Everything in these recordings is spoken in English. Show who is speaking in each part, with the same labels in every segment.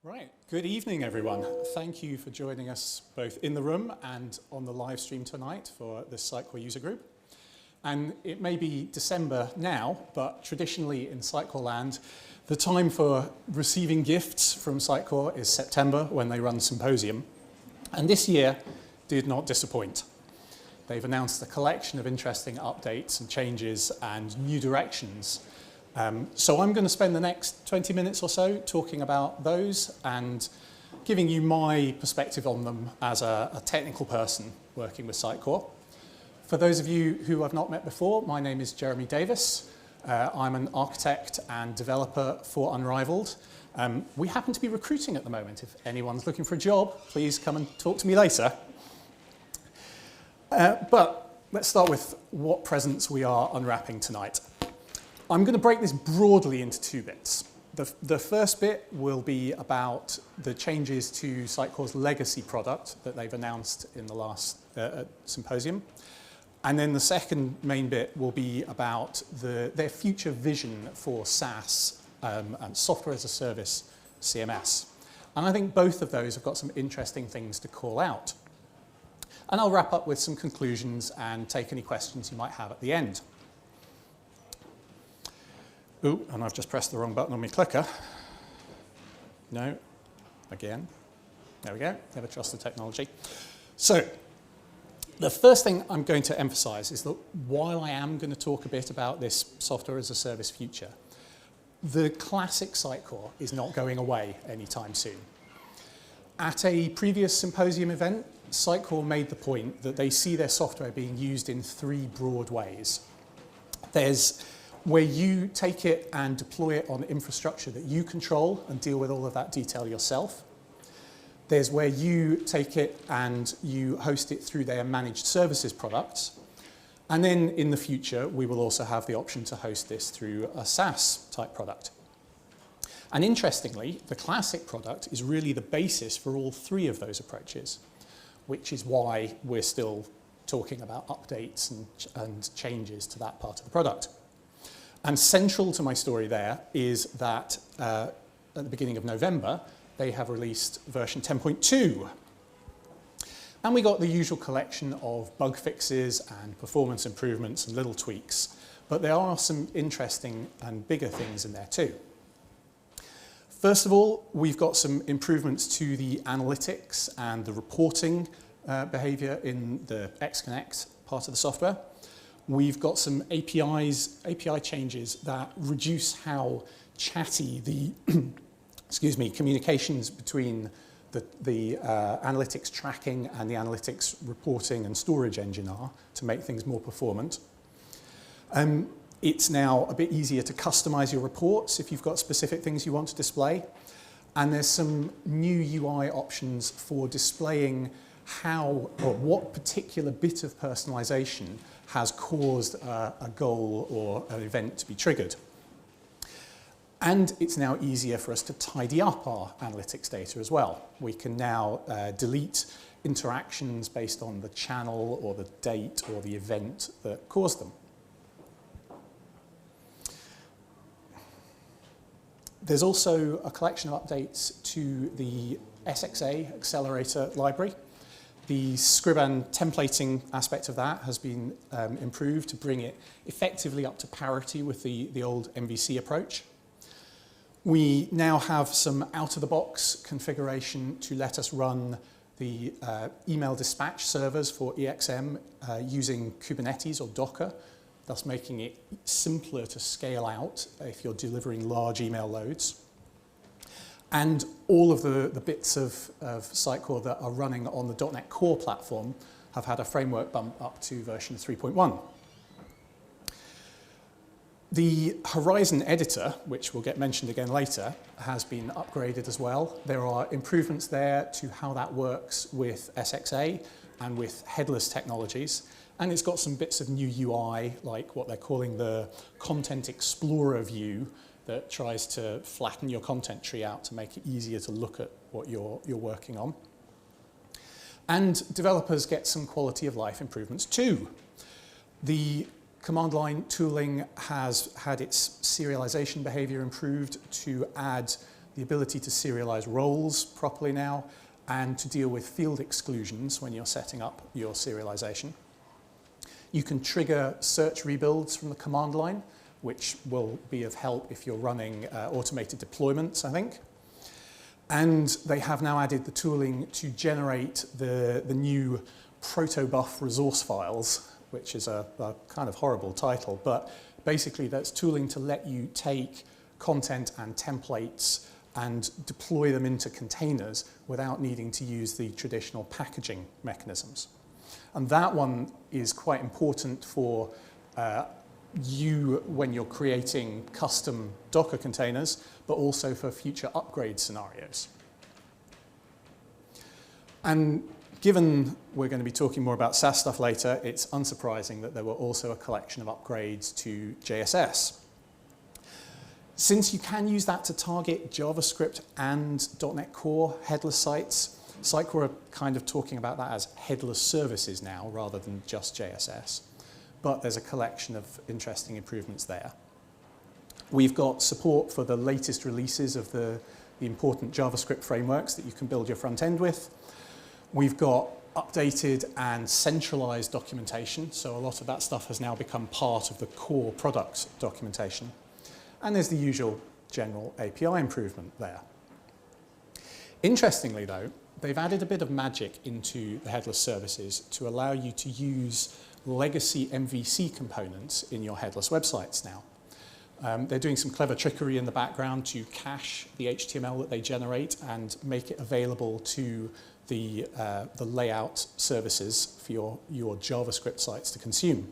Speaker 1: Right, good evening everyone. Thank you for joining us both in the room and on the live stream tonight for the Sitecore User Group. And it may be December now, but traditionally in Sitecore land, the time for receiving gifts from Sitecore is September when they run Symposium. And this year did not disappoint. They've announced a collection of interesting updates and changes and new directions. So I'm going to spend the next 20 minutes or so talking about those and giving you my perspective on them as a technical person working with Sitecore. For those of you who I've not met before, my name is Jeremy Davis. I'm an architect and developer for Unrivaled. We happen to be recruiting at the moment. If anyone's looking for a job, please come and talk to me later. But let's start with what presents we are unwrapping tonight. I'm going to break this broadly into two bits. The first bit will be about the changes to Sitecore's legacy product that they've announced in the last Symposium. And then the second main bit will be about their future vision for SaaS and software as a service CMS. And I think both of those have got some interesting things to call out. And I'll wrap up with some conclusions and take any questions you might have at the end. Ooh, and I've just pressed the wrong button on my clicker. No, again. There we go, never trust the technology. So, the first thing I'm going to emphasize is that while I am going to talk a bit about this software as a service future, the classic Sitecore is not going away anytime soon. At a previous Symposium event, Sitecore made the point that they see their software being used in three broad ways. There's where you take it and deploy it on infrastructure that you control and deal with all of that detail yourself. There's where you take it and you host it through their managed services products. And then in the future, we will also have the option to host this through a SaaS type product. And interestingly, the classic product is really the basis for all three of those approaches, which is why we're still talking about updates and changes to that part of the product. And central to my story there is that at the beginning of November, they have released version 10.2. And we got the usual collection of bug fixes and performance improvements and little tweaks. But there are some interesting and bigger things in there too. First of all, we've got some improvements to the analytics and the reporting behavior in the XConnect part of the software. We've got some API changes that reduce how chatty the communications between the analytics tracking and the analytics reporting and storage engine are to make things more performant. It's now a bit easier to customize your reports if you've got specific things you want to display. And there's some new UI options for displaying how or what particular bit of personalization has caused a goal or an event to be triggered. And it's now easier for us to tidy up our analytics data as well. We can now delete interactions based on the channel or the date or the event that caused them. There's also a collection of updates to the SXA Accelerator library. The Scriban templating aspect of that has been improved to bring it effectively up to parity with the old MVC approach. We now have some out-of-the-box configuration to let us run the email dispatch servers for EXM using Kubernetes or Docker, thus making it simpler to scale out if you're delivering large email loads. And all of the bits of Sitecore that are running on the .NET Core platform have had a framework bump up to version 3.1. The Horizon editor, which will get mentioned again later, has been upgraded as well. There are improvements there to how that works with SXA and with headless technologies. And it's got some bits of new UI, like what they're calling the Content Explorer view, that tries to flatten your content tree out to make it easier to look at what you're working on. And developers get some quality of life improvements too. The command line tooling has had its serialization behavior improved to add the ability to serialize roles properly now, and to deal with field exclusions when you're setting up your serialization. You can trigger search rebuilds from the command line, which will be of help if you're running automated deployments, I think. And they have now added the tooling to generate the new protobuf resource files, which is a kind of horrible title, but basically that's tooling to let you take content and templates and deploy them into containers without needing to use the traditional packaging mechanisms. And that one is quite important for you when you're creating custom Docker containers, but also for future upgrade scenarios. And given we're going to be talking more about SaaS stuff later, it's unsurprising that there were also a collection of upgrades to JSS. Since you can use that to target JavaScript and .NET Core headless sites, Sitecore are kind of talking about that as headless services now rather than just JSS. But there's a collection of interesting improvements there. We've got support for the latest releases of the important JavaScript frameworks that you can build your front end with. We've got updated and centralized documentation, so a lot of that stuff has now become part of the core product documentation. And there's the usual general API improvement there. Interestingly though, they've added a bit of magic into the headless services to allow you to use legacy MVC components in your headless websites now. They're doing some clever trickery in the background to cache the HTML that they generate and make it available to the layout services for your JavaScript sites to consume.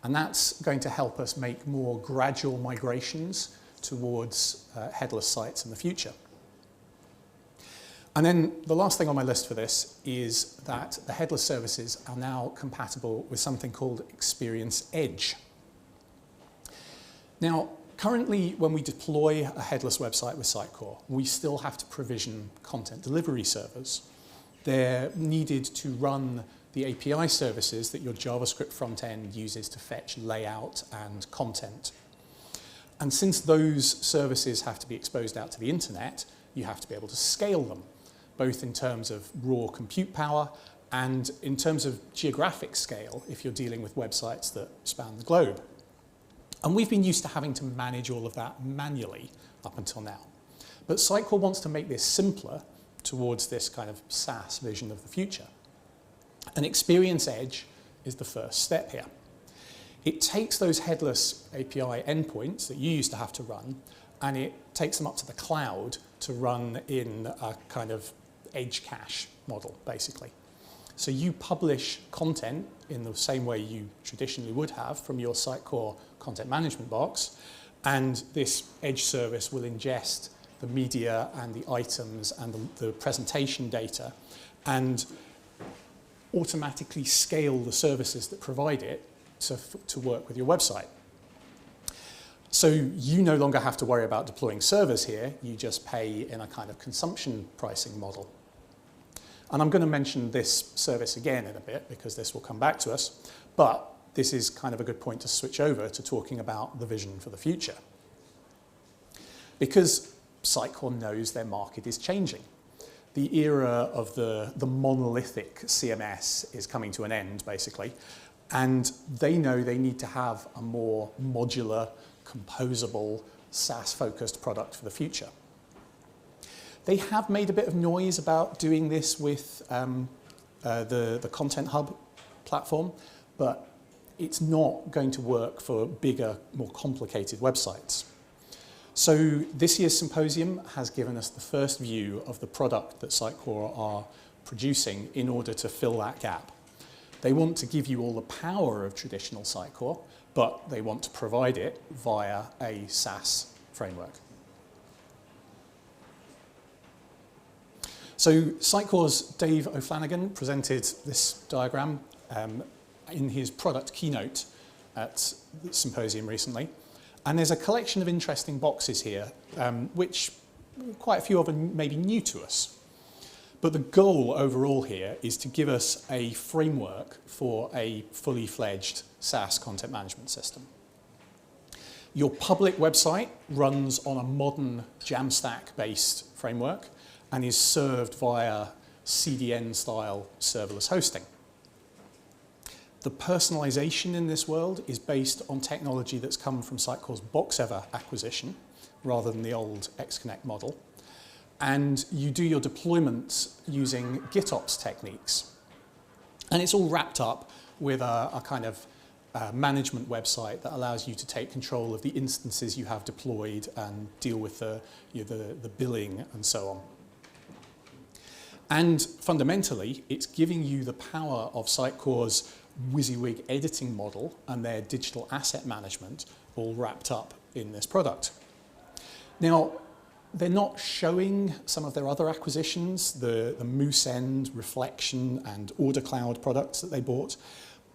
Speaker 1: And that's going to help us make more gradual migrations towards headless sites in the future. And then the last thing on my list for this is that the headless services are now compatible with something called Experience Edge. Now, currently when we deploy a headless website with Sitecore, we still have to provision content delivery servers. They're needed to run the API services that your JavaScript front end uses to fetch layout and content. And since those services have to be exposed out to the internet, you have to be able to scale them, both in terms of raw compute power and in terms of geographic scale if you're dealing with websites that span the globe. And we've been used to having to manage all of that manually up until now. But Sitecore wants to make this simpler towards this kind of SaaS vision of the future. And Experience Edge is the first step here. It takes those headless API endpoints that you used to have to run, and it takes them up to the cloud to run in a kind of edge cache model, basically. So you publish content in the same way you traditionally would have from your Sitecore content management box, and this edge service will ingest the media and the items and the presentation data and automatically scale the services that provide it to work with your website. So you no longer have to worry about deploying servers here, you just pay in a kind of consumption pricing model. And I'm going to mention this service again in a bit because this will come back to us, but this is kind of a good point to switch over to talking about the vision for the future. Because Sitecore knows their market is changing. The era of the monolithic CMS is coming to an end, basically, and they know they need to have a more modular, composable, SaaS-focused product for the future. They have made a bit of noise about doing this with the Content Hub platform, but it's not going to work for bigger, more complicated websites. So this year's symposium has given us the first view of the product that Sitecore are producing in order to fill that gap. They want to give you all the power of traditional Sitecore, but they want to provide it via a SaaS framework. So Sitecore's Dave O'Flanagan presented this diagram in his product keynote at the symposium recently. And there's a collection of interesting boxes here, which quite a few of them may be new to us. But the goal overall here is to give us a framework for a fully fledged SaaS content management system. Your public website runs on a modern Jamstack-based framework and is served via CDN-style serverless hosting. The personalization in this world is based on technology that's come from Sitecore's BoxEver acquisition, rather than the old XConnect model. And you do your deployments using GitOps techniques. And it's all wrapped up with a kind of management website that allows you to take control of the instances you have deployed and deal with the billing and so on. And fundamentally, it's giving you the power of Sitecore's WYSIWYG editing model and their digital asset management all wrapped up in this product. Now, they're not showing some of their other acquisitions, the Mooseend, Reflection, and Order Cloud products that they bought,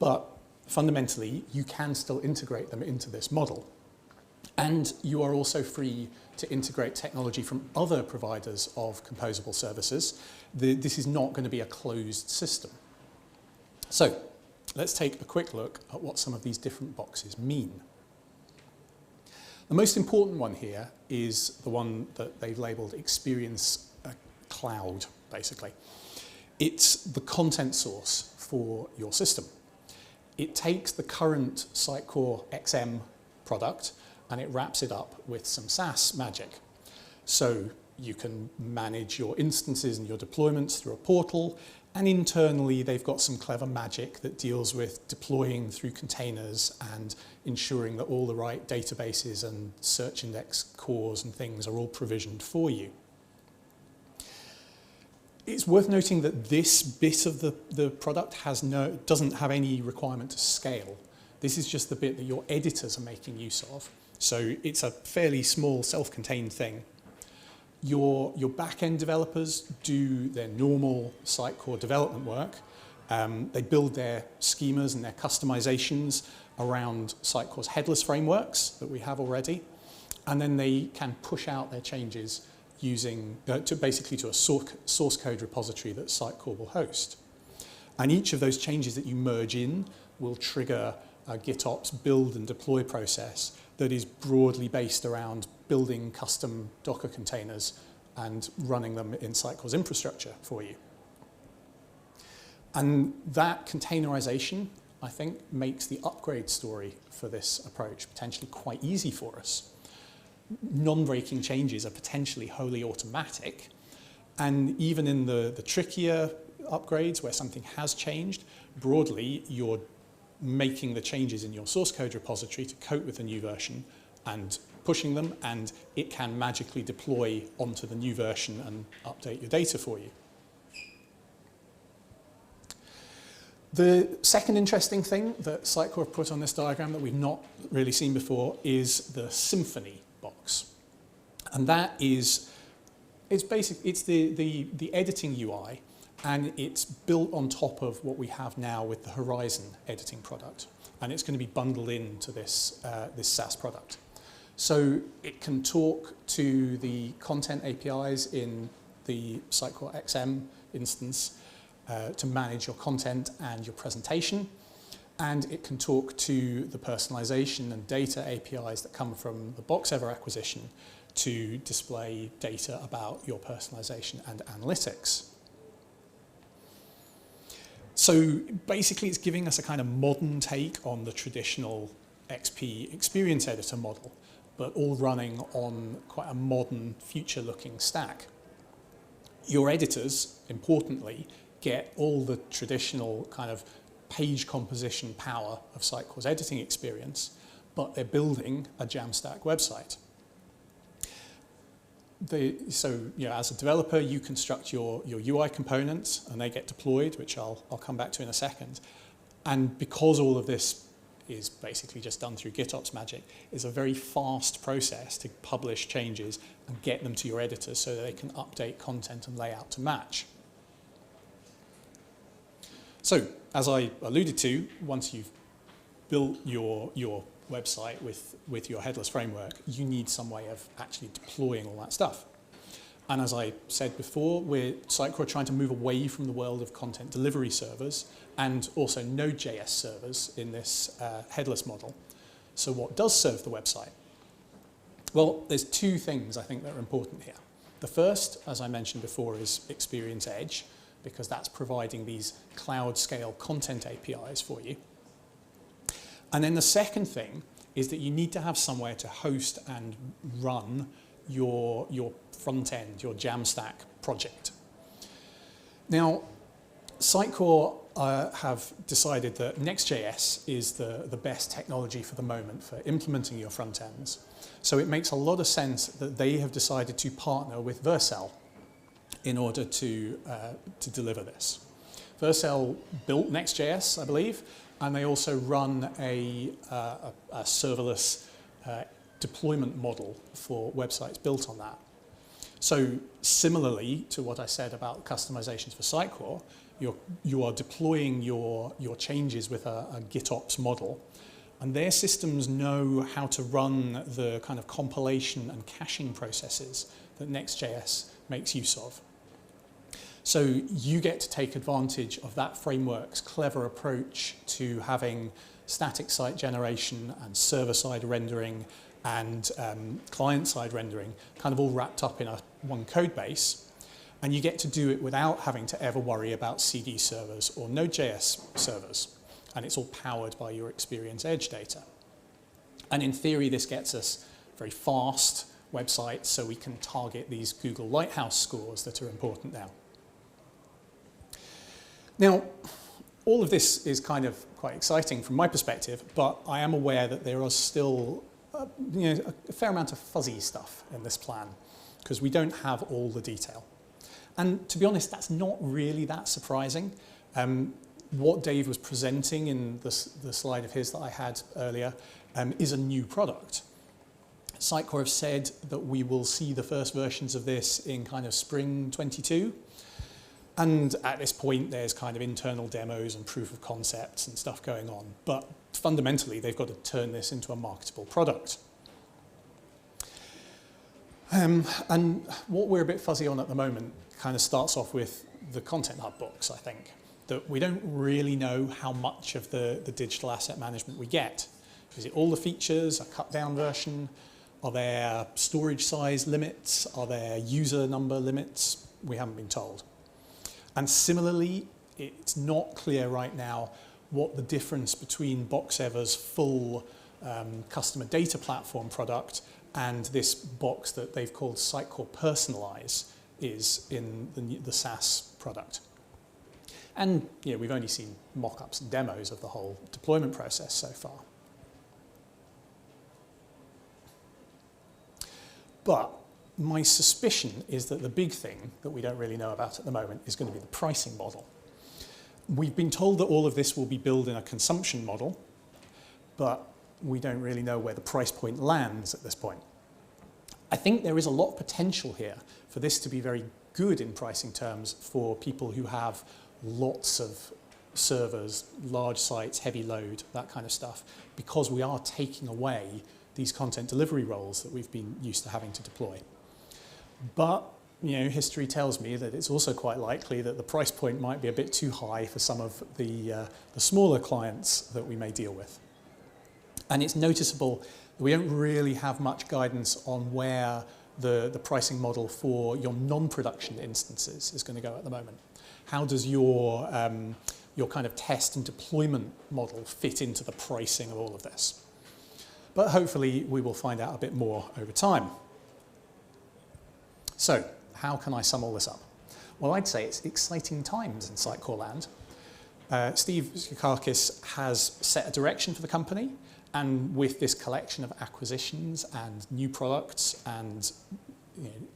Speaker 1: but fundamentally, you can still integrate them into this model. And you are also free to integrate technology from other providers of composable services. This is not going to be a closed system. So, let's take a quick look at what some of these different boxes mean. The most important one here is the one that they've labelled Experience Cloud, basically. It's the content source for your system. It takes the current Sitecore XM product and it wraps it up with some SaaS magic. So you can manage your instances and your deployments through a portal, and internally they've got some clever magic that deals with deploying through containers and ensuring that all the right databases and search index cores and things are all provisioned for you. It's worth noting that this bit of the product doesn't have any requirement to scale. This is just the bit that your editors are making use of. So it's a fairly small self-contained thing. Your back-end developers do their normal Sitecore development work. They build their schemas and their customizations around Sitecore's headless frameworks that we have already. And then they can push out their changes using basically to a source code repository that Sitecore will host. And each of those changes that you merge in will trigger a GitOps build and deploy process that is broadly based around building custom Docker containers and running them in Sitecore's infrastructure for you. And that containerization, I think, makes the upgrade story for this approach potentially quite easy for us. Non-breaking changes are potentially wholly automatic, and even in the trickier upgrades where something has changed, broadly you're making the changes in your source code repository to cope with the new version and pushing them, and it can magically deploy onto the new version and update your data for you. The second interesting thing that Sitecore have put on this diagram that we've not really seen before is the Symphony Box. And that is, it's the editing UI, and it's built on top of what we have now with the Horizon editing product. And it's going to be bundled into this SaaS product. So it can talk to the content APIs in the Sitecore XM instance to manage your content and your presentation. And it can talk to the personalization and data APIs that come from the BoxEver acquisition to display data about your personalization and analytics. So basically it's giving us a kind of modern take on the traditional XP experience editor model, but all running on quite a modern future-looking stack. Your editors, importantly, get all the traditional kind of page composition power of Sitecore's editing experience, but they're building a Jamstack website. So as a developer, you construct your UI components and they get deployed, which I'll come back to in a second. And because all of this is basically just done through GitOps magic, it's a very fast process to publish changes and get them to your editors so that they can update content and layout to match. So, as I alluded to, once you've built your website with your headless framework, you need some way of actually deploying all that stuff. And as I said before, Sitecore trying to move away from the world of content delivery servers and also Node.js servers in this headless model. So what does serve the website? Well, there's two things I think that are important here. The first, as I mentioned before, is Experience Edge, because that's providing these cloud scale content APIs for you. And then the second thing is that you need to have somewhere to host and run your front end, your Jamstack project. Now, Sitecore have decided that Next.js is the best technology for the moment for implementing your front ends. So it makes a lot of sense that they have decided to partner with Vercel in order to deliver this. Vercel built Next.js, I believe, and they also run a serverless deployment model for websites built on that. So similarly to what I said about customizations for Sitecore, you are deploying your changes with a GitOps model, and their systems know how to run the kind of compilation and caching processes that Next.js makes use of. So you get to take advantage of that framework's clever approach to having static site generation and server-side rendering and client-side rendering kind of all wrapped up in one code base. And you get to do it without having to ever worry about CD servers or Node.js servers. And it's all powered by your Experience Edge data. And in theory, this gets us very fast websites so we can target these Google Lighthouse scores that are important now. Now, all of this is kind of quite exciting from my perspective, but I am aware that there are still a fair amount of fuzzy stuff in this plan because we don't have all the detail. And to be honest, that's not really that surprising. What Dave was presenting in the slide of his that I had earlier is a new product. Sitecore have said that we will see the first versions of this in kind of spring 22. And at this point, there's kind of internal demos and proof of concepts and stuff going on. But fundamentally, they've got to turn this into a marketable product. And what we're a bit fuzzy on at the moment kind of starts off with the Content Hub books, I think. That we don't really know how much of the digital asset management we get. Is it all the features, a cut-down version? Are there storage size limits? Are there user number limits? We haven't been told. And similarly, it's not clear right now what the difference between Boxever's full customer data platform product and this box that they've called Sitecore Personalize is in the SaaS product. And we've only seen mock-ups and demos of the whole deployment process so far. But my suspicion is that the big thing that we don't really know about at the moment is going to be the pricing model. We've been told that all of this will be billed in a consumption model, but we don't really know where the price point lands at this point. I think there is a lot of potential here for this to be very good in pricing terms for people who have lots of servers, large sites, heavy load, that kind of stuff, because we are taking away these content delivery roles that we've been used to having to deploy. But history tells me that it's also quite likely that the price point might be a bit too high for some of the smaller clients that we may deal with. And it's noticeable that we don't really have much guidance on where the pricing model for your non-production instances is going to go at the moment. How does your kind of test and deployment model fit into the pricing of all of this? But hopefully we will find out a bit more over time. So, how can I sum all this up? Well, I'd say it's exciting times in Sitecore land. Steve Skakakis has set a direction for the company, and with this collection of acquisitions and new products and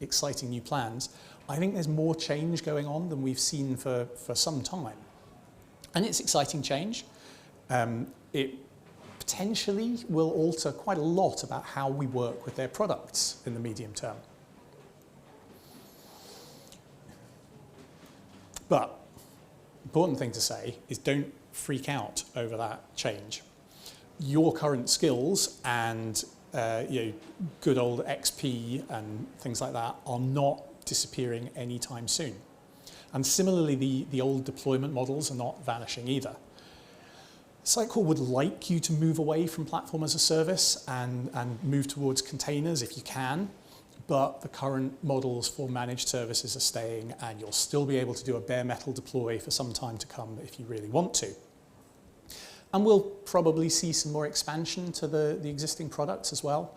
Speaker 1: exciting new plans, I think there's more change going on than we've seen for some time. And it's exciting change. It potentially will alter quite a lot about how we work with their products in the medium term. But important thing to say is don't freak out over that change. Your current skills and good old XP and things like that are not disappearing anytime soon. And similarly, the old deployment models are not vanishing either. Sitecore would like you to move away from platform as a service and move towards containers if you can, but the current models for managed services are staying, and you'll still be able to do a bare metal deploy for some time to come if you really want to. And we'll probably see some more expansion to the existing products as well.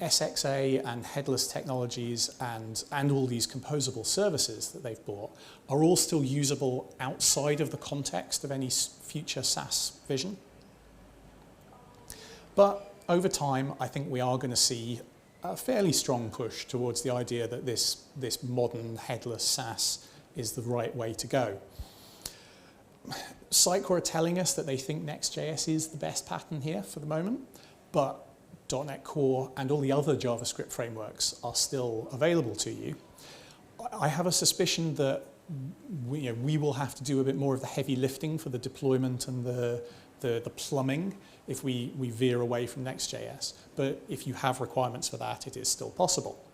Speaker 1: SXA and headless technologies and all these composable services that they've bought are all still usable outside of the context of any future SaaS vision. But over time, I think we are going to see a fairly strong push towards the idea that this modern headless SaaS is the right way to go. Sitecore are telling us that they think Next.js is the best pattern here for the moment, but .NET Core and all the other JavaScript frameworks are still available to you. I have a suspicion that we will have to do a bit more of the heavy lifting for the deployment and the plumbing if we veer away from Next.js. But if you have requirements for that, it is still possible.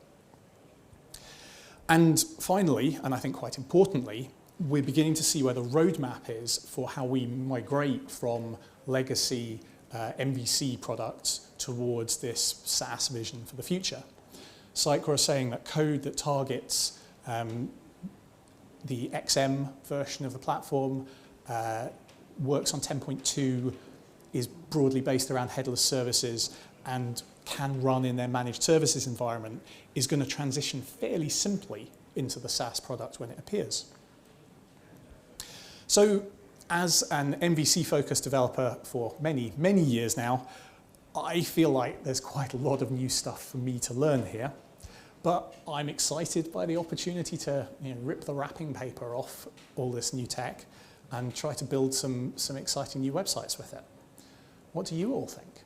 Speaker 1: And finally, and I think quite importantly, we're beginning to see where the roadmap is for how we migrate from legacy MVC products towards this SaaS vision for the future. Sitecore is saying that code that targets the XM version of the platform, works on 10.2, is broadly based around headless services, and can run in their managed services environment, is going to transition fairly simply into the SaaS product when it appears. So, as an MVC-focused developer for many, many years now, I feel like there's quite a lot of new stuff for me to learn here. But I'm excited by the opportunity to rip the wrapping paper off all this new tech and try to build some exciting new websites with it. What do you all think?